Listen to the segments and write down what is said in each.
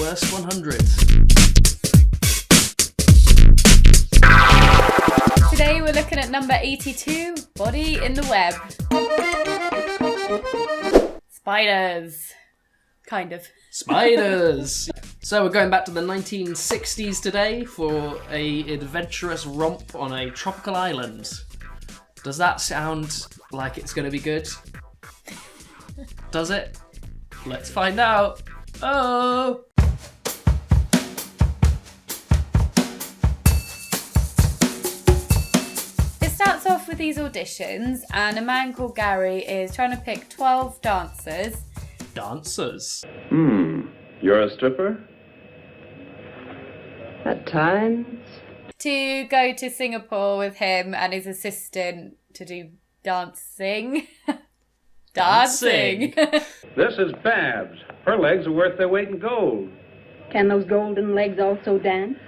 Worst 100. Today we're looking at number 82, Body in the Web. Spiders. Kind of. Spiders! So we're going back to the 1960s today for a adventurous romp on a tropical island. Does that sound like it's going to be good? Does it? Let's find out. Oh! It starts off with these auditions, and a man called Gary is trying to pick 12 dancers. Dancers? You're a stripper? At times. To go to Singapore with him and his assistant to do dancing. Dancing. This is Babs. Her legs are worth their weight in gold. Can those golden legs also dance?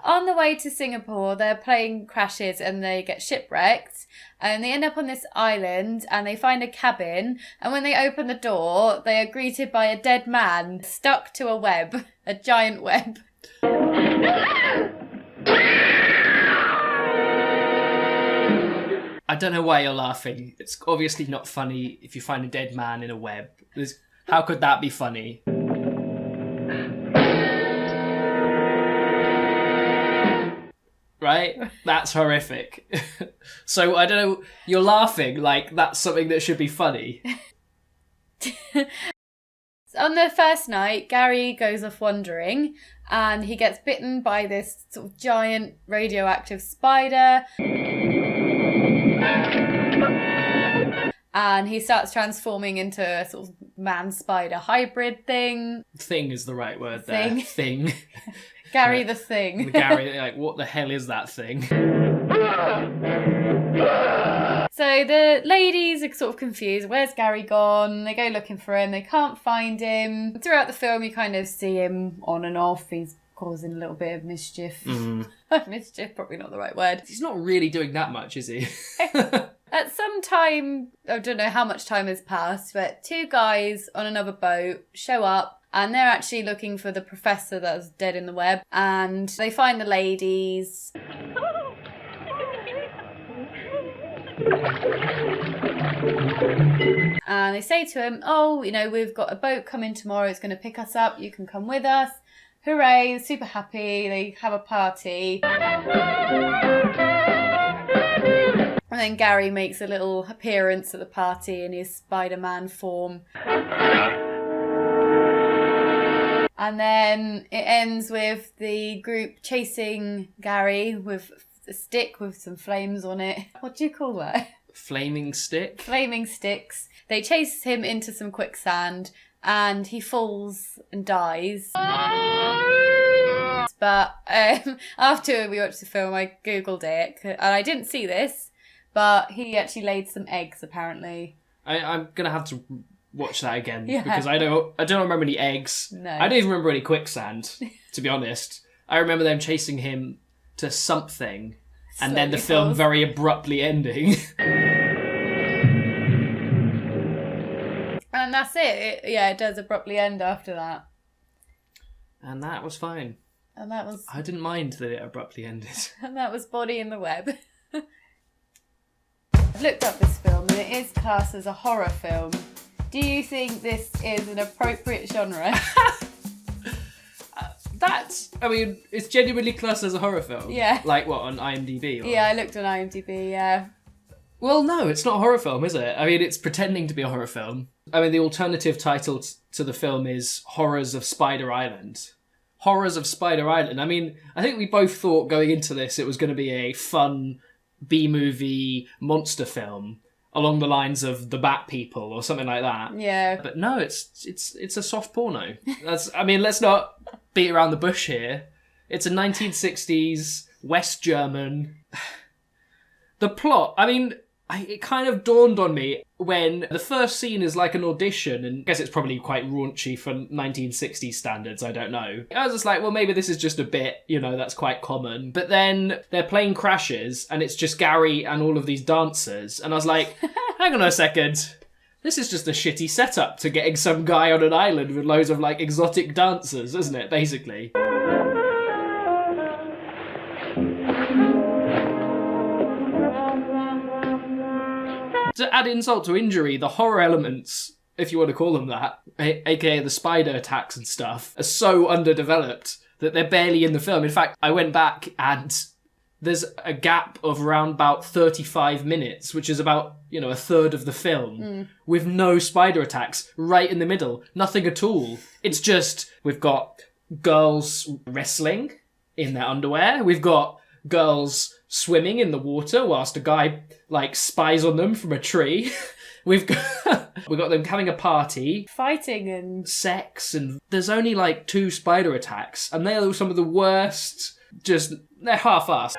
On the way to Singapore, their plane crashes and they get shipwrecked. And they end up on this island and they find a cabin. And when they open the door, they are greeted by a dead man stuck to a web, a giant web. I don't know why you're laughing. It's obviously not funny if you find a dead man in a web. How could that be funny? Right? That's horrific. So, I don't know, you're laughing like that's something that should be funny. On the first night, Gary goes off wandering and he gets bitten by this sort of giant radioactive spider. And he starts transforming into a sort of man-spider hybrid thing. Thing is the right word there. Thing. Gary the Thing. Gary, like, what the hell is that thing? So the ladies are sort of confused. Where's Gary gone? They go looking for him. They can't find him. Throughout the film, you kind of see him on and off. He's causing a little bit of mischief. Mischief, probably not the right word. He's not really doing that much, is he? At some time, I don't know how much time has passed, but two guys on another boat show up and they're actually looking for the professor that was dead in the web, and they find the ladies. And they say to him, oh, you know, we've got a boat coming tomorrow, it's going to pick us up, you can come with us. Hooray, super happy, they have a party. And then Gary makes a little appearance at the party in his Spider-Man form. And then it ends with the group chasing Gary with a stick with some flames on it. What do you call that? Flaming stick? Flaming sticks. They chase him into some quicksand and he falls and dies. But after we watched the film, I googled it and I didn't see this. But he actually laid some eggs, apparently. I'm going to have to watch that again. Yeah. Because I don't remember any eggs. No. I don't even remember any quicksand, to be honest. I remember them chasing him to something and then the film very abruptly ending. And that's it. It does abruptly end after that. And that was fine. And that was... I didn't mind that it abruptly ended. And that was Body in the Web. I've looked up this film and it is classed as a horror film. Do you think this is an appropriate genre? It's genuinely classed as a horror film. Yeah. Like what, on IMDb? Or... Yeah, I looked on IMDb, yeah. Well, no, it's not a horror film, is it? I mean, it's pretending to be a horror film. I mean, the alternative title to the film is Horrors of Spider Island. Horrors of Spider Island. I mean, I think we both thought going into this it was going to be a fun B-movie monster film along the lines of The Bat People or something like that. Yeah. But no, it's a soft porno. Let's not beat around the bush here. It's a 1960s West German. The plot, it kind of dawned on me when the first scene is like an audition, and I guess it's probably quite raunchy for 1960s standards, I don't know. I was just like, well, maybe this is just a bit, that's quite common. But then their plane crashes, and it's just Gary and all of these dancers, and I was like, hang on a second. this is just a shitty setup to getting some guy on an island with loads of, like, exotic dancers, isn't it, basically? To add insult to injury, the horror elements, if you want to call them that, aka the spider attacks and stuff, are so underdeveloped that they're barely in the film. In fact, I went back and there's a gap of around about 35 minutes, which is about, a third of the film, with no spider attacks right in the middle. Nothing at all. It's just, we've got girls wrestling in their underwear. We've got girls swimming in the water whilst a guy, spies on them from a tree. We've got them having a party. Fighting and... sex, and there's only, 2 spider attacks, and they are some of the worst. They're half-assed.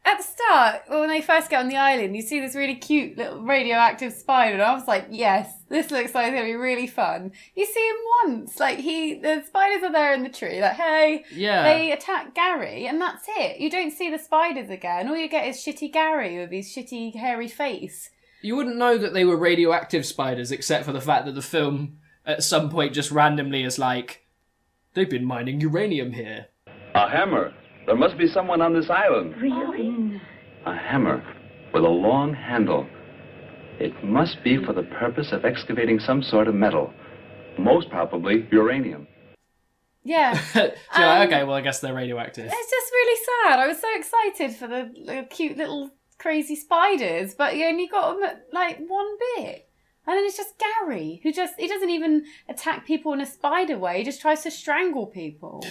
At the start, when they first get on the island, you see this really cute little radioactive spider, and I was like, yes, this looks like it's going to be really fun. You see him once, the spiders are there in the tree, hey, yeah. They attack Gary, and that's it. You don't see the spiders again. All you get is shitty Gary with his shitty hairy face. You wouldn't know that they were radioactive spiders, except for the fact that the film, at some point, just randomly is they've been mining uranium here. A hammer. There must be someone on this island. Really? A hammer with a long handle. It must be for the purpose of excavating some sort of metal. Most probably uranium. Yeah. Okay, well, I guess they're radioactive. It's just really sad. I was so excited for the cute little crazy spiders, but you only got them at, one bit. And then it's just Gary, he doesn't even attack people in a spider way, he just tries to strangle people.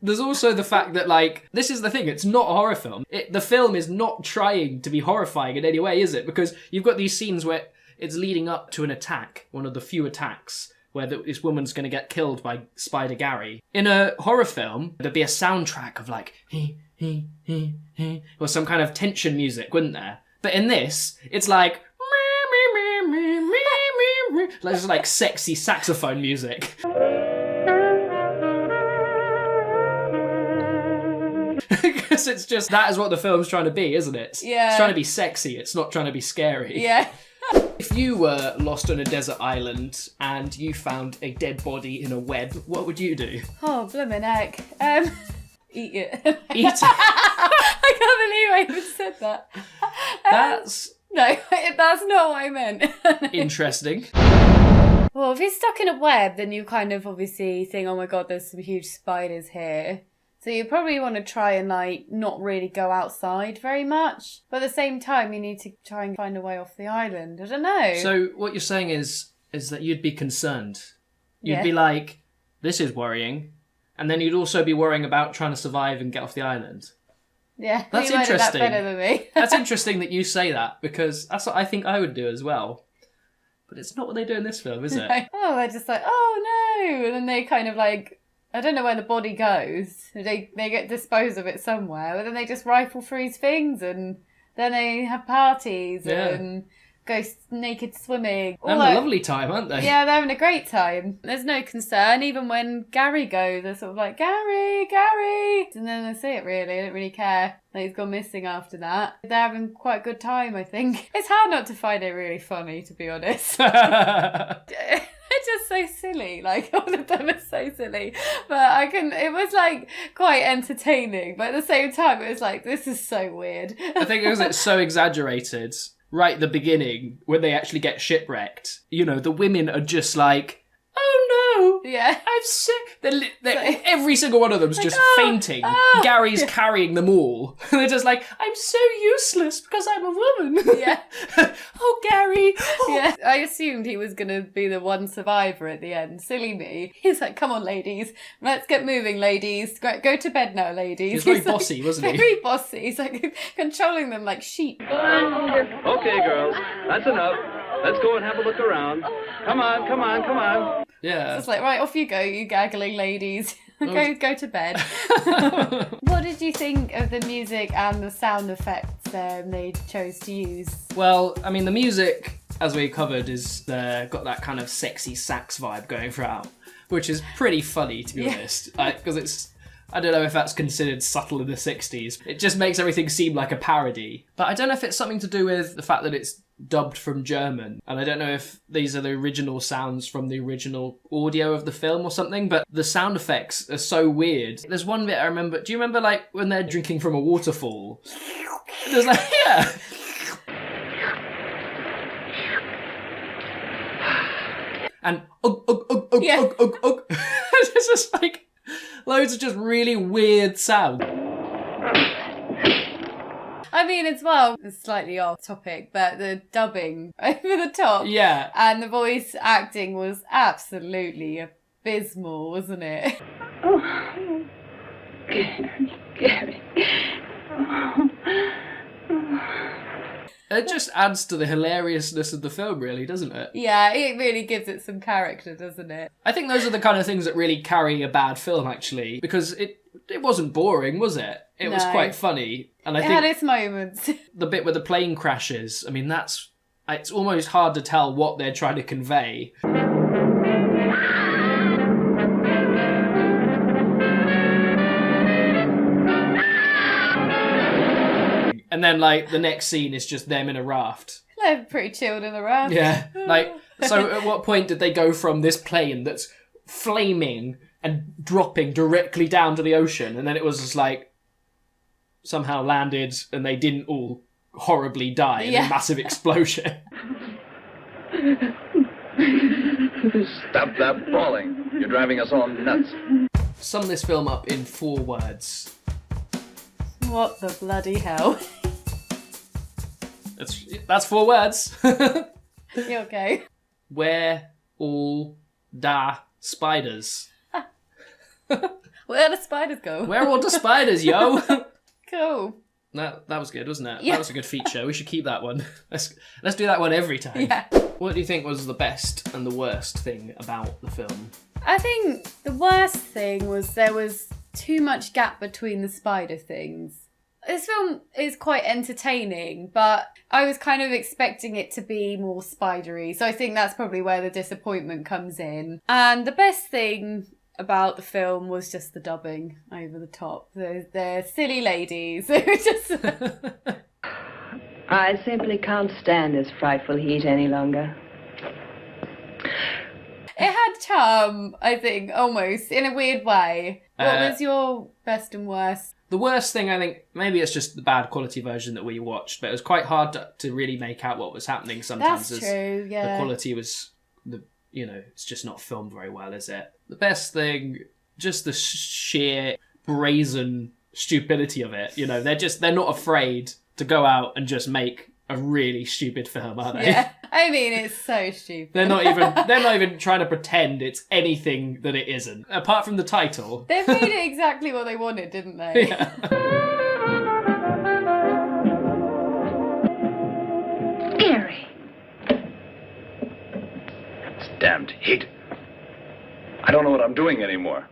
There's also the fact that, this is the thing, it's not a horror film. The film is not trying to be horrifying in any way, is it? Because you've got these scenes where it's leading up to an attack, one of the few attacks, where this woman's going to get killed by Spider Gary. In a horror film, there'd be a soundtrack of, or some kind of tension music, wouldn't there? But in this, it's just sexy saxophone music. Because it's just, that is what the film's trying to be, isn't it? Yeah. It's trying to be sexy, it's not trying to be scary. Yeah. If you were lost on a desert island and you found a dead body in a web, what would you do? Oh, blimmin' heck. Eat it. Eat it? I can't believe I even said that. No, that's not what I meant. Interesting. Well, if you're stuck in a web, then you kind of obviously think, oh my god, there's some huge spiders here. So you probably want to try and not really go outside very much. But at the same time, you need to try and find a way off the island. I don't know. So what you're saying is that you'd be concerned. You'd be this is worrying. And then you'd also be worrying about trying to survive and get off the island. Yeah, that's you might have interesting. that better than me. That's interesting that you say that, because that's what I think I would do as well. But it's not what they do in this film, is it? Oh, they're just oh no! And then they kind of I don't know where the body goes. They get disposed of it somewhere, but then they just rifle through his things, and then they have parties and go naked swimming. They're having a lovely time, aren't they? Yeah, they're having a great time. There's no concern, even when Gary goes, they're sort of Gary! And then that's it, really. They don't really care. He's gone missing after that. They're having quite a good time, I think. It's hard not to find it really funny, to be honest. They're just so silly. All of them are so silly. But it was quite entertaining. But at the same time, it was this is so weird. I think it's so exaggerated. Right at the beginning, when they actually get shipwrecked, the women are just oh no! Yeah. I'm sick. Every single one of them's just fainting. Gary's carrying them all. They're just I'm so useless because I'm a woman. Yeah. Oh, Gary. Oh. Yeah. I assumed he was going to be the one survivor at the end. Silly me. He's come on, ladies. Let's get moving, ladies. Go to bed now, ladies. He's very bossy, wasn't he? Very bossy. He's controlling them like sheep. Okay, girls. That's enough. Let's go and have a look around. Come on. Yeah. It's right, off you go, you gaggling ladies. Go to bed. What did you think of the music and the sound effects they chose to use? Well, I mean, the music, as we covered, is got that kind of sexy sax vibe going throughout, which is pretty funny, to be honest. Because it's I don't know if that's considered subtle in the 60s. It just makes everything seem like a parody. But I don't know if it's something to do with the fact that it's dubbed from German. And I don't know if these are the original sounds from the original audio of the film or something, but the sound effects are so weird. There's one bit I remember. Do you remember, like, when they're drinking from a waterfall? There's like, yeah. And it's just like loads of just really weird sound. I mean, as well, it's slightly off topic, but the dubbing over the top. Yeah. And the voice acting was absolutely abysmal, wasn't it? Oh, Gary. Oh. It just adds to the hilariousness of the film, really, doesn't it? Yeah, it really gives it some character, doesn't it? I think those are the kind of things that really carry a bad film, actually, because it wasn't boring, was it? It was quite funny. And I think had its moments. The bit where the plane crashes, I mean, it's almost hard to tell what they're trying to convey. And then, like, the next scene is just them in a raft. They're pretty chilled in the raft. Yeah. Like, so at what point did they go from this plane that's flaming and dropping directly down to the ocean, and then it was just like somehow landed and they didn't all horribly die in a massive explosion. Stop that bawling. You're driving us all nuts. Sum this film up in 4 words. What the bloody hell? That's 4 words. You okay? Where all da spiders? Where the spiders go? Where all the spiders, yo? Cool. That was good, wasn't it? Yeah. That was a good feature. We should keep that one. Let's do that one every time. Yeah. What do you think was the best and the worst thing about the film? I think the worst thing was there was too much gap between the spider things. This film is quite entertaining, but I was kind of expecting it to be more spidery, so I think that's probably where the disappointment comes in. And the best thing about the film was just the dubbing over the top. They're silly ladies. They were just... I simply can't stand this frightful heat any longer. It had charm, I think, almost, in a weird way. What was your best and worst? The worst thing, I think, maybe it's just the bad quality version that we watched, but it was quite hard to really make out what was happening sometimes. That's true, yeah. The quality was, it's just not filmed very well, is it? The best thing, just the sheer brazen stupidity of it. They're not afraid to go out and just make a really stupid film, are they? Yeah, I mean, it's so stupid. They're not even trying to pretend it's anything that it isn't. Apart from the title. They made it exactly what they wanted, didn't they? Yeah. Gary. It's damned heat. I don't know what I'm doing anymore.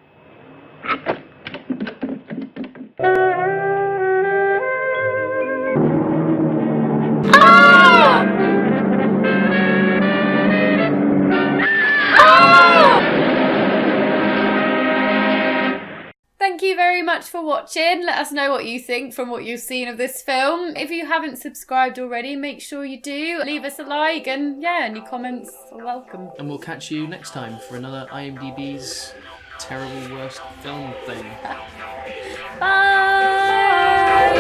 Thank you very much for watching. Let us know what you think from what you've seen of this film. If you haven't subscribed already, make sure you do. Leave us a like and any comments are welcome. And we'll catch you next time for another IMDb's terrible worst film thing. Bye!